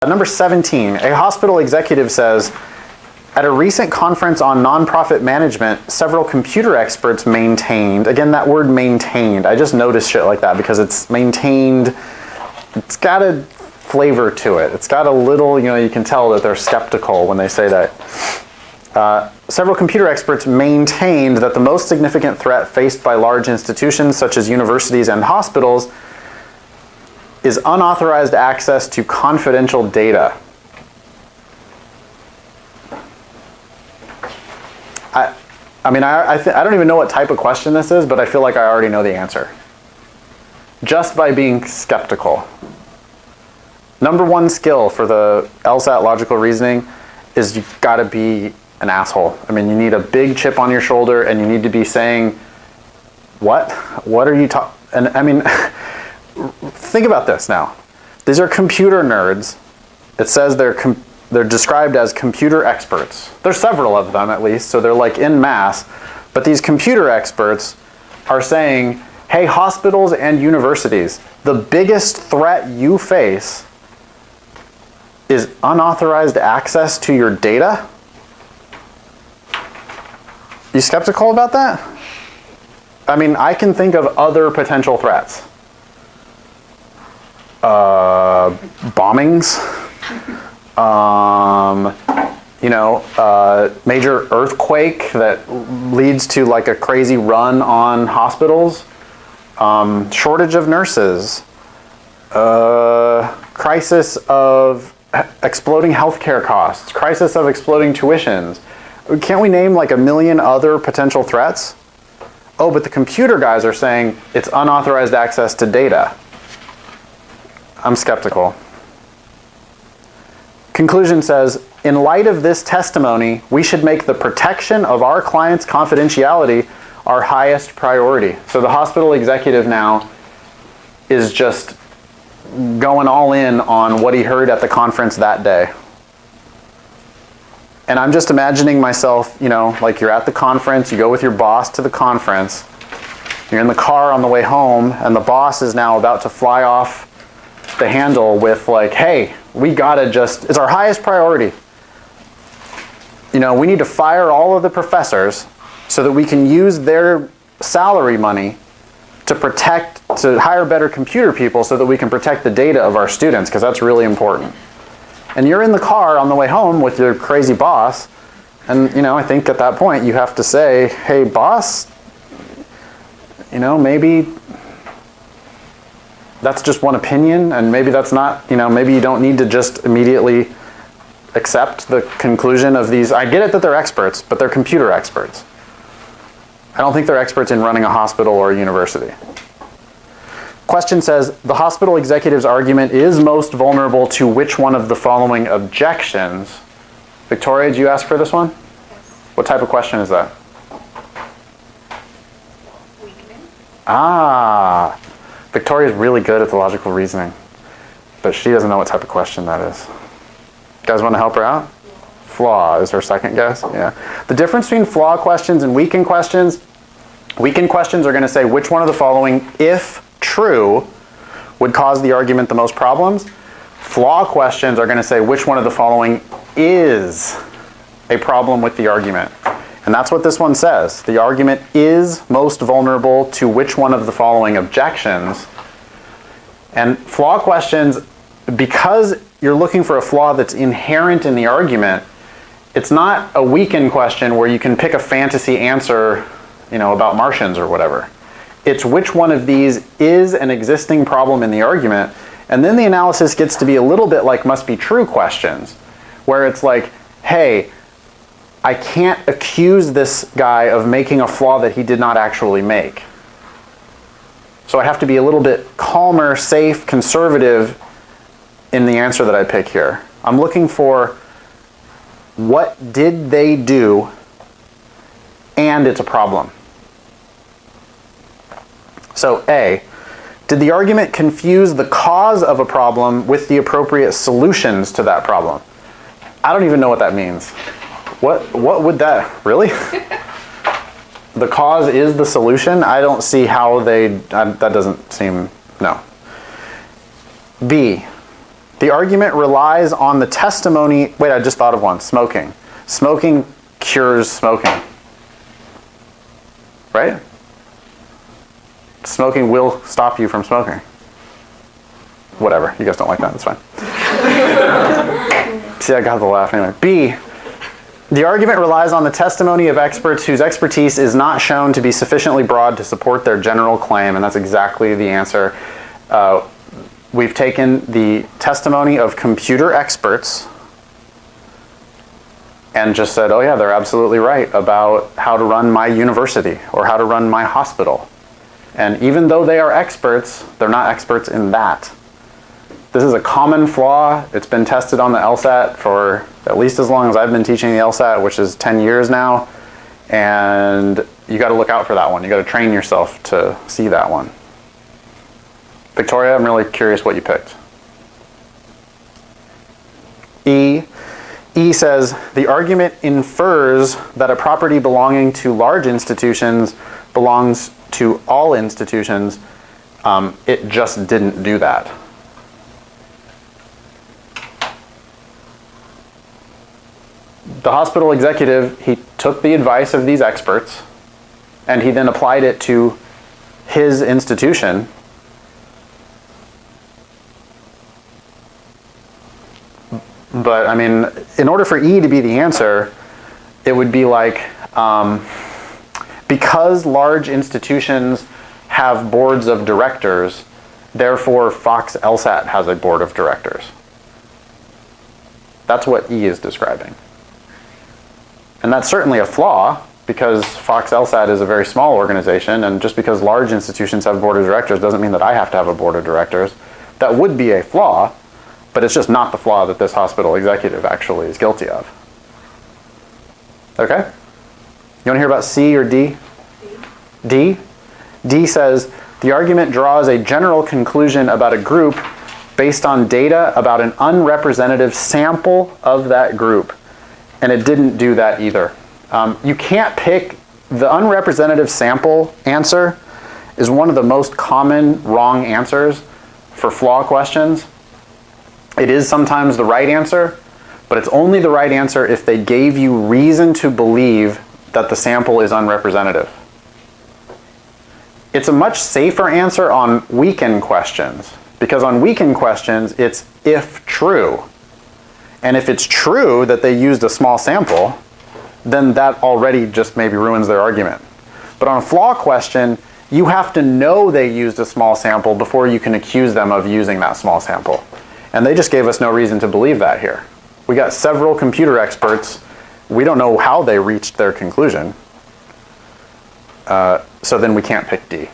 Number 17, a hospital executive says, at a recent conference on nonprofit management, several computer experts maintained, again that word maintained, I just noticed shit like that because it's maintained, it's got a flavor to it. It's got a little, you can tell that they're skeptical when they say that. Several computer experts maintained that the most significant threat faced by large institutions such as universities and hospitals is unauthorized access to confidential data. I don't even know what type of question this is, but I feel like I already know the answer. Just by being skeptical. Number one skill for the LSAT logical reasoning is you've got to be an asshole. I mean, you need a big chip on your shoulder and you need to be saying, what? What are you talking? And I mean, think about this now. These are computer nerds. It says they're described as computer experts. There's several of them at least, so they're like in mass. But these computer experts are saying, hey, hospitals and universities, the biggest threat you face is unauthorized access to your data? You skeptical about that? I mean, I can think of other potential threats. Bombings, major earthquake that leads to like a crazy run on hospitals, shortage of nurses, crisis of exploding healthcare costs, crisis of exploding tuitions. Can't we name like a million other potential threats? Oh, but the computer guys are saying it's unauthorized access to data. I'm skeptical. Conclusion says, in light of this testimony, we should make the protection of our client's confidentiality our highest priority. So the hospital executive now is just going all in on what he heard at the conference that day. And I'm just imagining myself, like you're at the conference, you go with your boss to the conference, you're in the car on the way home, and the boss is now about to fly off the handle with like, hey, we gotta it's our highest priority. We need to fire all of the professors so that we can use their salary money to hire better computer people so that we can protect the data of our students, because that's really important. And you're in the car on the way home with your crazy boss, and I think at that point you have to say, hey boss, maybe that's just one opinion, and maybe that's not, maybe you don't need to just immediately accept the conclusion of these. I get it that they're experts, but they're computer experts. I don't think they're experts in running a hospital or a university. Question says, the hospital executive's argument is most vulnerable to which one of the following objections? Victoria, did you ask for this one? Yes. What type of question is that? Weakening. Ah, Victoria's really good at the logical reasoning, but she doesn't know what type of question that is. You guys want to help her out? Flaw is her second guess? Yeah. The difference between flaw questions and weakened questions are going to say which one of the following, if true, would cause the argument the most problems. Flaw questions are going to say which one of the following is a problem with the argument. And that's what this one says. The argument is most vulnerable to which one of the following objections. And flaw questions, because you're looking for a flaw that's inherent in the argument, it's not a weakened question where you can pick a fantasy answer, about Martians or whatever. It's which one of these is an existing problem in the argument, and then the analysis gets to be a little bit like must be true questions, where it's like, hey, I can't accuse this guy of making a flaw that he did not actually make. So I have to be a little bit calmer, safe, conservative in the answer that I pick here. I'm looking for what did they do and it's a problem. So A, did the argument confuse the cause of a problem with the appropriate solutions to that problem? I don't even know what that means. What would that, really? The cause is the solution? I don't see how that doesn't seem, no. B, The argument relies on the testimony. Wait, I just thought of one. Smoking. Smoking cures smoking. Right? Smoking will stop you from smoking. Whatever. You guys don't like that. That's fine. See, I got the laugh anyway. B. The argument relies on the testimony of experts whose expertise is not shown to be sufficiently broad to support their general claim, and that's exactly the answer. We've taken the testimony of computer experts and just said, oh yeah, they're absolutely right about how to run my university or how to run my hospital. And even though they are experts, they're not experts in that. This is a common flaw. It's been tested on the LSAT for at least as long as I've been teaching the LSAT, which is 10 years now. And you got to look out for that one. You got to train yourself to see that one. Victoria, I'm really curious what you picked. E. E says, the argument infers that a property belonging to large institutions belongs to all institutions. It just didn't do that. The hospital executive, he took the advice of these experts and he then applied it to his institution. But I mean, in order for E to be the answer, it would be like, because large institutions have boards of directors, therefore Fox LSAT has a board of directors. That's what E is describing. And that's certainly a flaw, because Fox LSAT is a very small organization, and just because large institutions have board of directors doesn't mean that I have to have a board of directors. That would be a flaw, but it's just not the flaw that this hospital executive actually is guilty of. Okay? You want to hear about C or D? D? D says, the argument draws a general conclusion about a group based on data about an unrepresentative sample of that group. And it didn't do that either. You can't pick, the unrepresentative sample answer is one of the most common wrong answers for flaw questions. It is sometimes the right answer, but it's only the right answer if they gave you reason to believe that the sample is unrepresentative. It's a much safer answer on weaken questions, because on weaken questions, it's if true. And if it's true that they used a small sample, then that already just maybe ruins their argument. But on a flaw question, you have to know they used a small sample before you can accuse them of using that small sample. And they just gave us no reason to believe that here. We got several computer experts. We don't know how they reached their conclusion. So then we can't pick D.